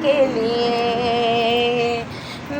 کے لیے،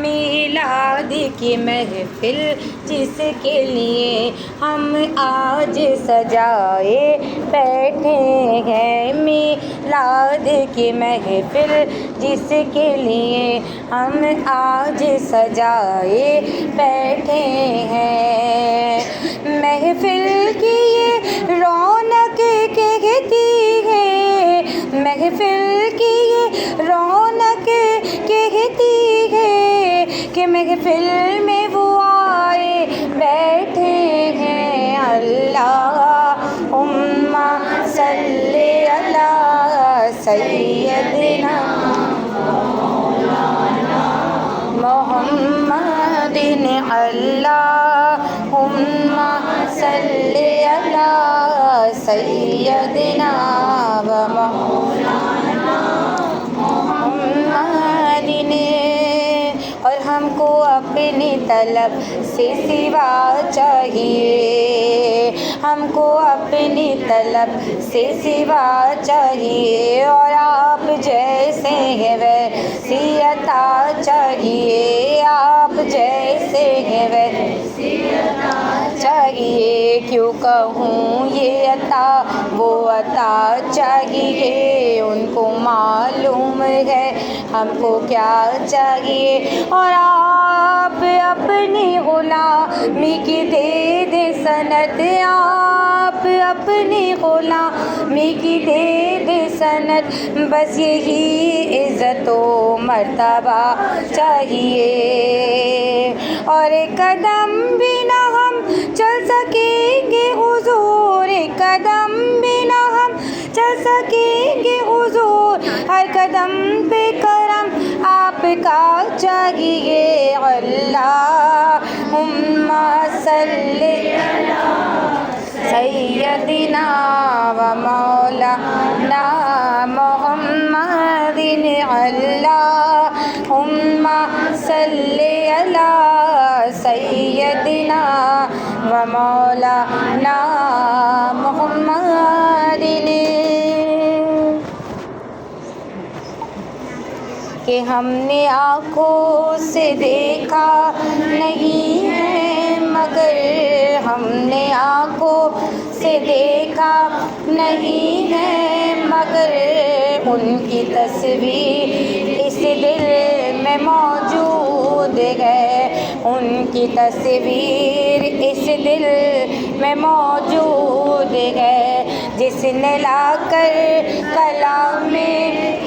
میلاد کی محفل جس کے لیے ہم آج سجائے بیٹھے ہیں، میلاد کی محفل جس کے لیے ہم آج سجائے بیٹھے ہیں، محفل کی یہ رونق کہتی ہے، محفل کی یہ رونق کہتی ہے کہ محفل میں وہ آئے بیٹھے ہیں، اللہم صلی علی سیدنا محمد، اللہم صلی علی سیدنا و مولانا محمد، اور ہم کو اپنی طلب سے سوا چاہیے، ہم کو اپنی طلب سے سوا چاہیے، اور آپ جیسے ہیں ویسی عطا چاہیے، آپ جیسے ہیں ویسی عطا چاہیے، کیوں کہوں یہ عطا وہ عطا چاہیے، ان کو معلوم ہے ہم کو کیا چاہیے، اور آپ اپنی غلامی کی دے دے سند، آپ اپنی غلامی کی دے دے سند، بس یہی عزت و مرتبہ چاہیے، اور ایک قدم بھی نہ ہم چل سکیں گے حضور، ایک قدم بھی نہ ہم چل سکیں گے حضور، ہر قدم پہ کرم آپ کا چاہیے، اللہم صلی سیدنا و مولانا محمد، اللہم صلی علی سیدنا و مولانا محمد، کہ ہم نے آنکھوں سے دیکھا نہیں ہے مگر، ہم نے آنکھوں سے دیکھا نہیں ہے مگر، ان کی تصویر اس دل میں موجود ہے، ان کی تصویر اس دل میں موجود ہے، جس نے لا کر کلام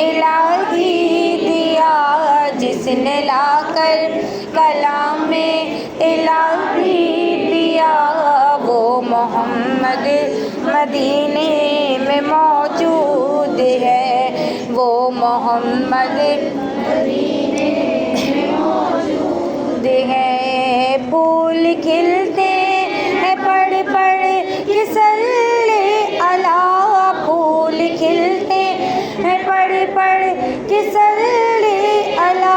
الہی دیا، جس نے لا کر کلام الہی دیا، وہ محمد مدینے میں موجود ہے، وہ محمد مدینے میں موجود ہے، پھول کھلتے ہیں پڑھ پڑھ کے صلی علی، پھول کھلتے ہیں پڑھ پڑھ کے صلی علی،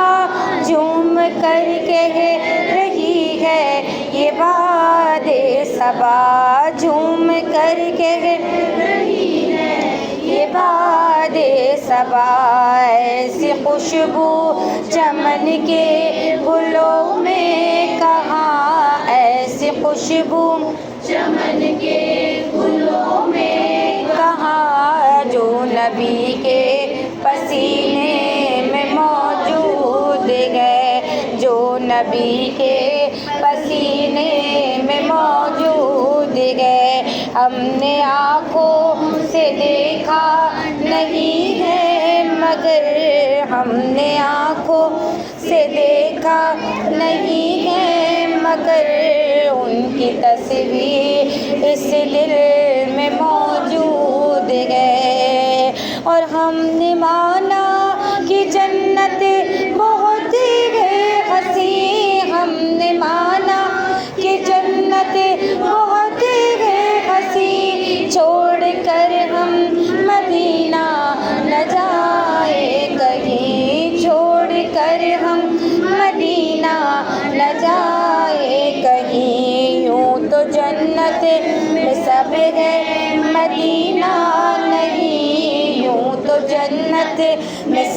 جھوم کر کہہ رہی ہے یہ باد صبا، جھوم کر کہہ رہی ہے یہ باد صبا، ایسی خوشبو چمن کے گلوں میں کہاں، ایسی خوشبو چمن کے گلوں میں کہاں، جو نبی کے پسینے میں موجود ہے، جو نبی کے پسینے میں موجود ہے، ہم نے آنکھوں سے دیکھا نہیں ہے مگر، ہم نے آنکھوں سے دیکھا نہیں ہے مگر، ان کی تصویر اس دل میں موجود ہے، اور ہم نے مانا کہ جنت بہت ہے حسین، ہم نے مانا کہ جنت بہت ہے حسین، چھوڑ کر ہم مدینہ نہ جائے کہیں، چھوڑ کر ہم مدینہ نہ جائے کہیں، یوں تو جنت میں سب ہے مدینہ نہیں، یوں تو جنت میں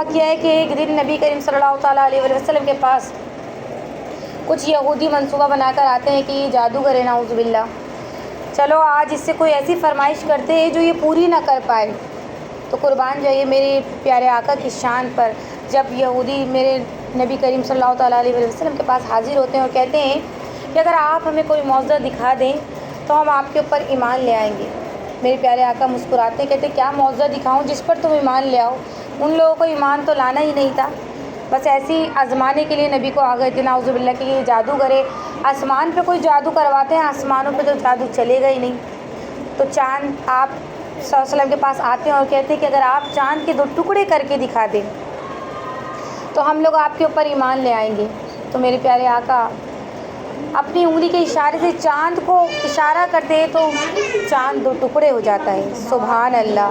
واقعہ ہے کہ ایک دن نبی کریم صلی اللہ تعالیٰ علیہ وسلم کے پاس کچھ یہودی منصوبہ بنا کر آتے ہیں کہ یہ جادوگر ہے نعوذ باللہ، چلو آج اس سے کوئی ایسی فرمائش کرتے ہیں جو یہ پوری نہ کر پائے۔ تو قربان جائیے میرے پیارے آقا کی شان پر، جب یہودی میرے نبی کریم صلی اللہ تعالیٰ علیہ وسلم کے پاس حاضر ہوتے ہیں اور کہتے ہیں کہ اگر آپ ہمیں کوئی معجزہ دکھا دیں تو ہم آپ کے اوپر ایمان لے آئیں گے۔ میرے پیارے آقا مسکراتے ہیں، کہتے ہیں کیا معجزہ دکھاؤں جس پر تم ایمان لے آؤ؟ ان لوگوں کو ایمان تو لانا ہی نہیں تھا، بس ایسی آزمانے کے لیے نبی کو آ گئے تھے نعوذ باللہ کہ یہ جادوگر ہے، آسمان پہ کوئی جادو کرواتے ہیں، آسمانوں پہ تو جادو چلے گا ہی نہیں۔ تو چاند آپ صلی اللہ علیہ وسلم کے پاس آتے ہیں اور کہتے ہیں کہ اگر آپ چاند کے 2 ٹکڑے کر کے دکھا دیں تو ہم لوگ آپ کے اوپر ایمان لے آئیں گے۔ تو میرے پیارے آقا اپنی انگلی کے اشارے سے چاند کو اشارہ کرتے ہیں تو چاند 2 ٹکڑے ہو جاتا ہے، سبحان اللہ۔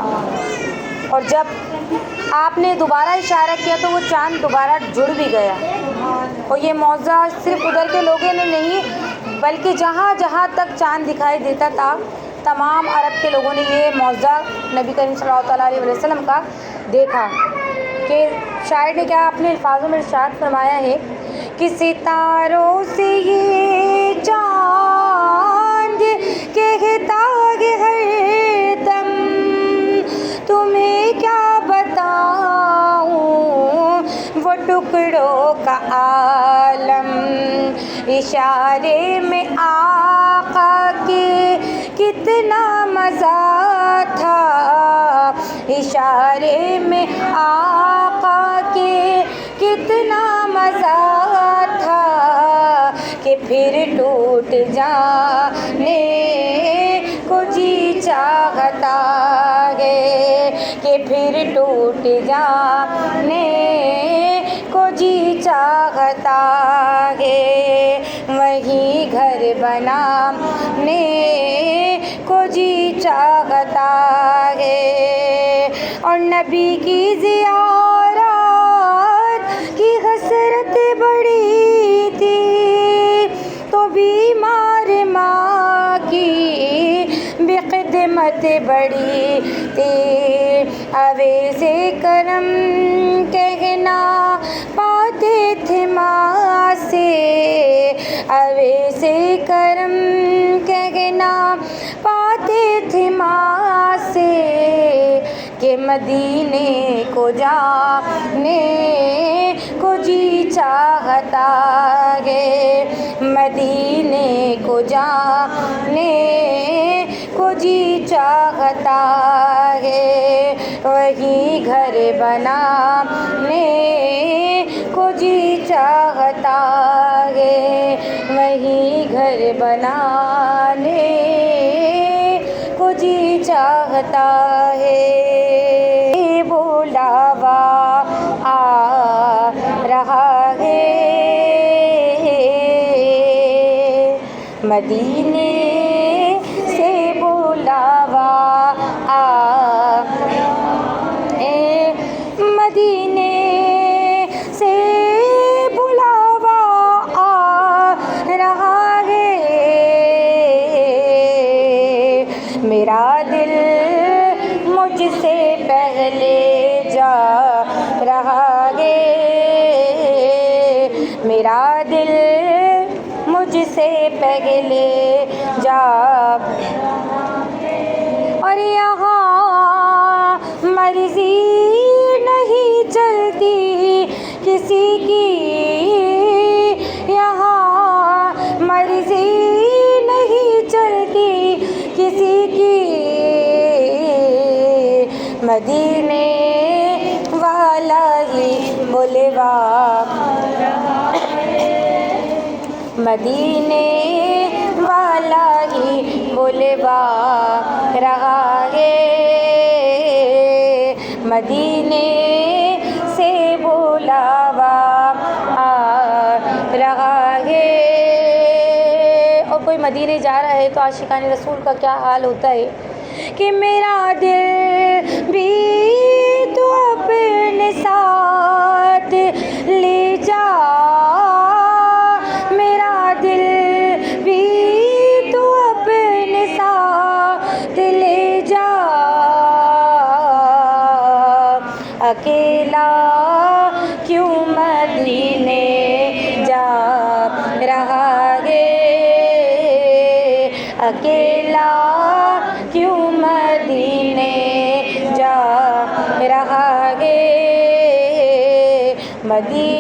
اور جب آپ نے دوبارہ اشارہ کیا تو وہ چاند دوبارہ جڑ بھی گیا۔ اور یہ معجزہ صرف ادھر کے لوگوں نے نہیں بلکہ جہاں جہاں تک چاند دکھائی دیتا تھا تمام عرب کے لوگوں نے یہ معجزہ نبی کریم صلی اللہ تعالیٰ علیہ وسلم کا دیکھا کہ شاعر نے کیا اپنے الفاظوں میں ارشاد فرمایا ہے کہ ستاروں سے یہ چاند کہتا ہے ہر دم، تمہیں کیا بتاؤں وہ ٹکڑوں کا عالم، اشارے میں آقا کے کتنا مزہ تھا، اشارے میں آقا کے کتنا مزہ تھا کہ پھر ٹوٹ جانے کو جی چاہتا ہے، کہ پھر ٹوٹ جانے کو جی چاہتا ہے، وہیں گھر بنانے کو جی چاہتا ہے۔ اور نبی کی زیارت کی حسرت بڑی تھی تو بیمار ماں کی بھی خدمت بڑی تھی، اویس کرم کہنا پاتے تھے ماں سے، اویس کرم کہنا پاتے تھے ماں سے کہ مدینے کو جانے کو جی چاہتا ہے، مدینے کو جانے کو جی چاہتا ہے، وہی گھر بنانے کو جی چاہتا ہے، وہی گھر بنانے کو جی چاہتا ہے۔ بلاوا آ رہا ہے مدینے سے، بلاوا آ مدینے سے، بلاوا آ رہا ہے، میرا دل مجھ سے پہلے جا رہا ہے، میرا دل مجھ سے پہلے جا، اور یہاں مرضی نہیں چلتی کسی کی، یہاں مرضی نہیں چلتی کسی کی، مدینے والا ہی بلوا، مدینے والا ہی بلوا رہا ہے، مدینے سے بلاوا آ رہا ہے۔ اور کوئی مدینے جا رہا ہے تو عاشقان رسول کا کیا حال ہوتا ہے کہ میرا دل بھی تو اپنے ساتھ لے جا، میرا دل بھی تو اپنے ساتھ لے جا، اکیلا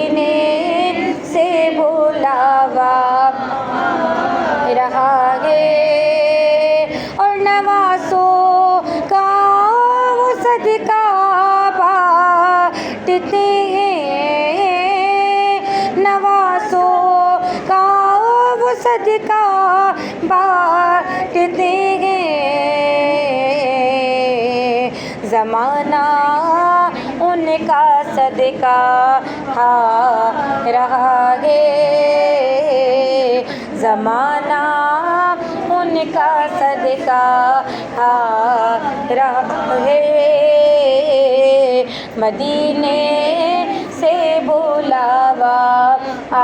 مدینے سے بلاوا رہا ہے، اور نوازوں کا وہ صدقہ بانٹتے ہیں، نوازوں کا وہ صدقہ بانٹتے ہیں، زمانہ ان کا صدقہ کھا رہا ہے، زمانہ ان کا صدقہ کھا رہا ہے، مدینے سے بلاوا آ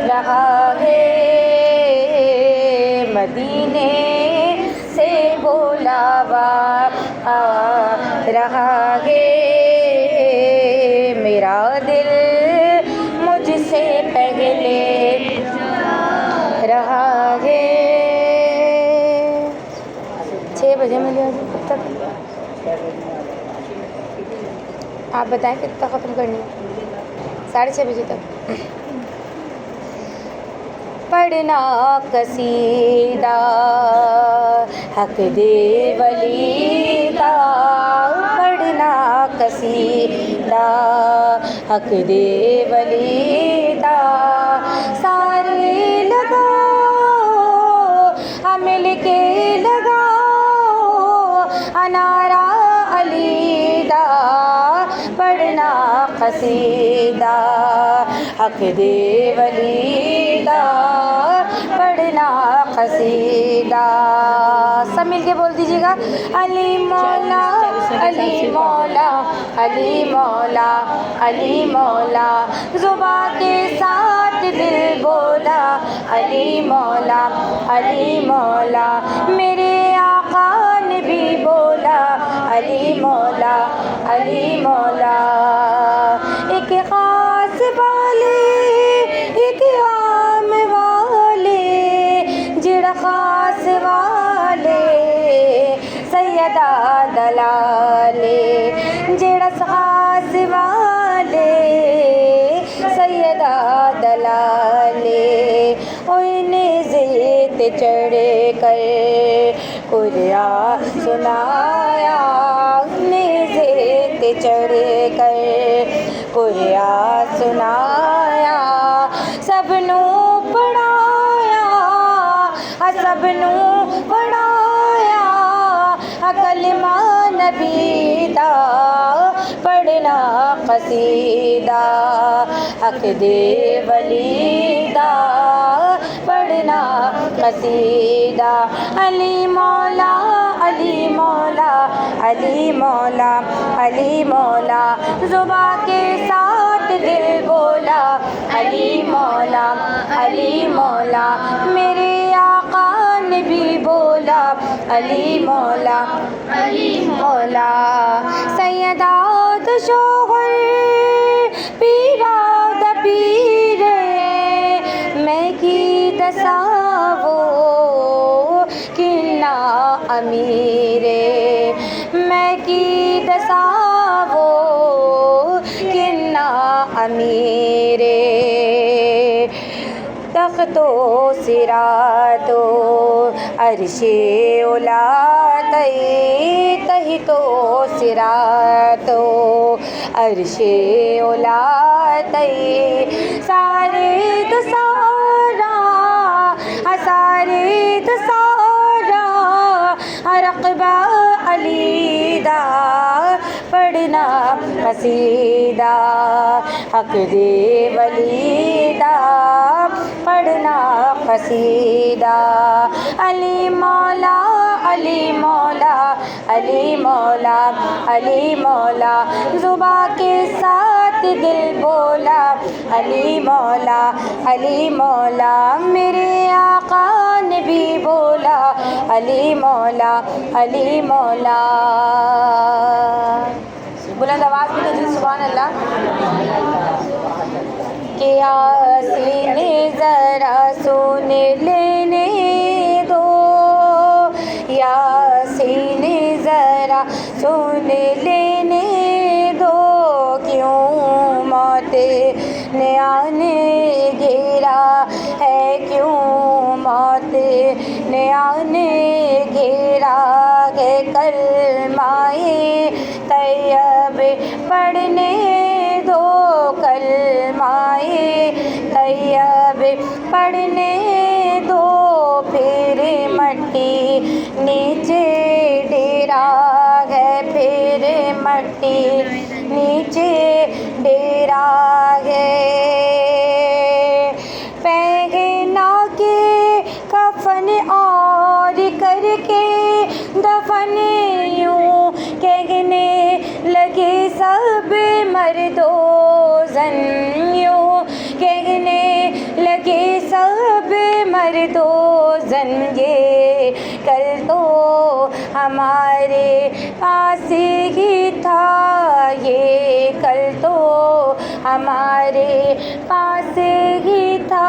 رہا ہے، مدینے سے بلاوا آ رہا ہے، میرا دل مجھ سے پہلے رہا ہے۔ 6 بجے ملے ابھی کب تک؟ آپ بتائیں کتنا ختم کرنی ہے؟ 6:30 بجے تک۔ پڑھنا قصیدہ حق دے ولی دا، پڑھنا قصیدہ حق دے ولی دا، سارے لگاؤ مل کے لگاؤ انارا علی دا، پڑھنا قصیدہ حق دے ولی دا، پڑھنا قصیدہ، سب مل کے بول دیجیے گا، علی مولا علی مولا علی مولا علی مولا، زباں کے ساتھ دل بولا علی مولا علی مولا، میرے آقا نے بھی بولا علی مولا علی مولا، ایک خاص والے ایک عام والے، جڑا خاص والے سیدہ دلالے، جڑا خاص والے سیدہ دلالے، انہیں زیت چڑھ کر قرآن سنایا، انہیں زیت چڑھ کر قرآن سنایا، سب نو پڑھایا سب نو پڑھایا کلمہ نبی دا، پڑھنا قصیدہ حق دے ولی دا، پڑھنا قصیدہ، علی مولا علی مولا علی مولا علی مولا، زباں کے ساتھ دل بولا علی مولا علی مولا، میرے آقا نے بھی بولا علی مولا علی مولا، سیدہ دا شوہر پیرا دا پیرے، میں کی دساوو کنا امیرے، میں کی دساوو کنا امیرے، تخت و صراط و عرش اولا تئی، تحت و صراط و عرش اولا تئی، سارے تو سارا سارے تو سارا رقبہ علی دا، پڑھنا قصیدہ حق دے ولی دا، پڑھنا قصیدہ، علی مولا علی مولا علی مولا علی مولا، زباں کے ساتھ دل بولا علی مولا علی مولا، میرے آقا نے بھی بولا علی مولا علی مولا، بلند آواز میں تو سبحان اللہ، کہ یاسین ذرا سن لینے دو، یاسین ذرا سن لینے دو، کیوں موت نیا نے گھیرا ہے کیوں موت نیا نے گھیرا ہے کلمائے طیب پڑھنے دو کلمائے طیب پڑھنے دو پھر مٹی نیچے ڈیرا ہے پھر مٹی نیچے ڈیرا ہے پہنا کے کفن اور کر کے دفن یوں کہنے لگے سب مرد و زن یوں کہنے لگے سب مرد و زن یہ کل تو ہمارے پاس ہی تھا یہ کل تو ہمارے پاس ہی تھا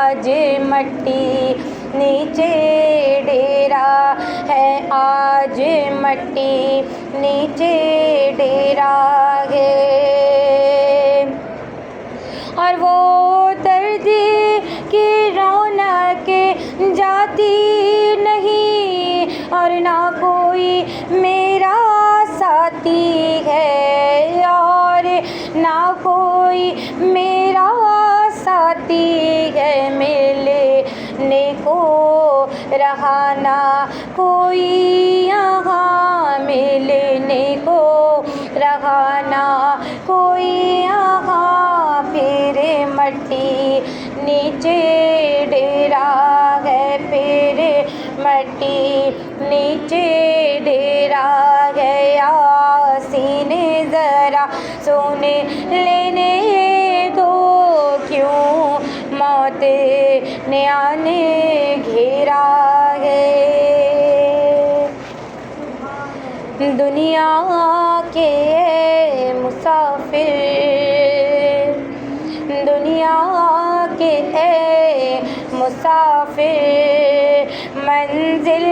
آج مٹی نیچے ڈیرا ہے آج مٹی نیچے ڈیرا ہے اور وہ درد کی رونق جاتی نہیں اور نہ کوئی میرا ساتھی ہے اور نہ کوئی میرا ساتھی ہے ملنے کو رہا نہ کوئی یہاں ملنے کو رہا نہ کوئی یہاں پھر مٹی نیچے ڈیرا ہے پھر مٹی نیچے ڈیرا ہے یاسین ذرا سن لینے دو کیوں موت نیا نے گھیرا ہے دنیا کے مسافر دنیا کے اے مسافر منزل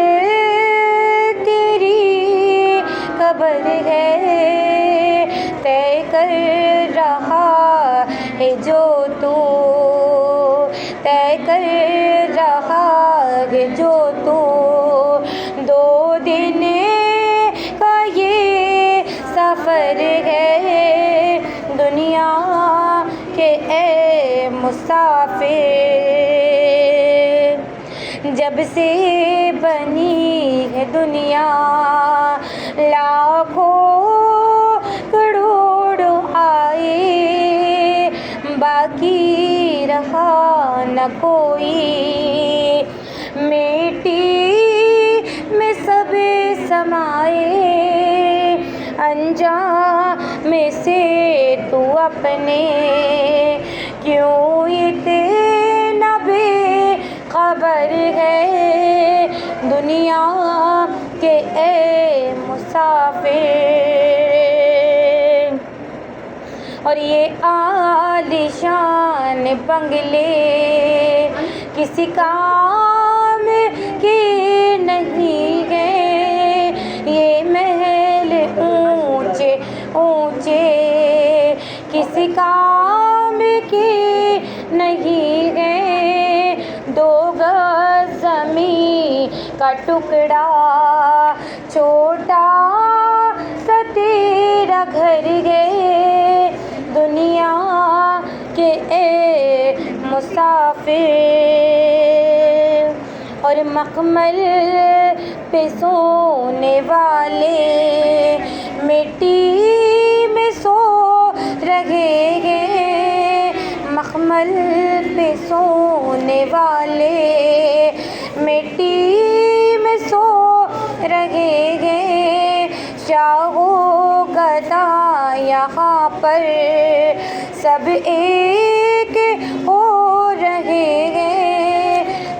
تیری قبر ہے طے کر رہا ہے جو تو طے کر رہا ہے جو تو 2 دن کا یہ سفر ہے دنیا کے اے مسافر جب سے بنی ہے دنیا لاکھوں کروڑوں آئے باقی رہا نہ کوئی مٹی میں سب سمائے انجام سے تو اپنے کیوں اتنا بے خبر ہے دنیا کے اے مسافر اور یہ عالیشان بنگلے کسی کام کے نہیں گئے یہ محل اونچے اونچے کسی کام کے نہیں گئے 2 گز زمین کا ٹکڑا چھوٹا سا تیرا گھر گئے دنیا کے اے مسافر اور مخمل پہ سونے والے مٹی میں سو رہے ہیں مخمل پہ سونے والے مٹی میں سو رہے ہیں شاہ و گدا یہاں پر سب ایک ہو رہے ہیں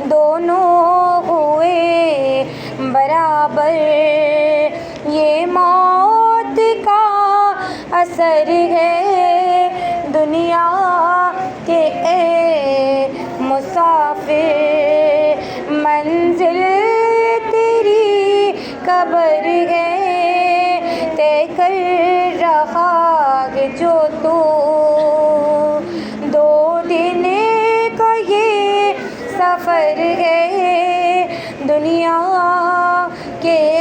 دونوں ہوئے برابر یہ موت کا اثر ہے دنیا کے اے مسافر منزل تیری قبر ہے طے کر رہا ہے جو تو دنیا کے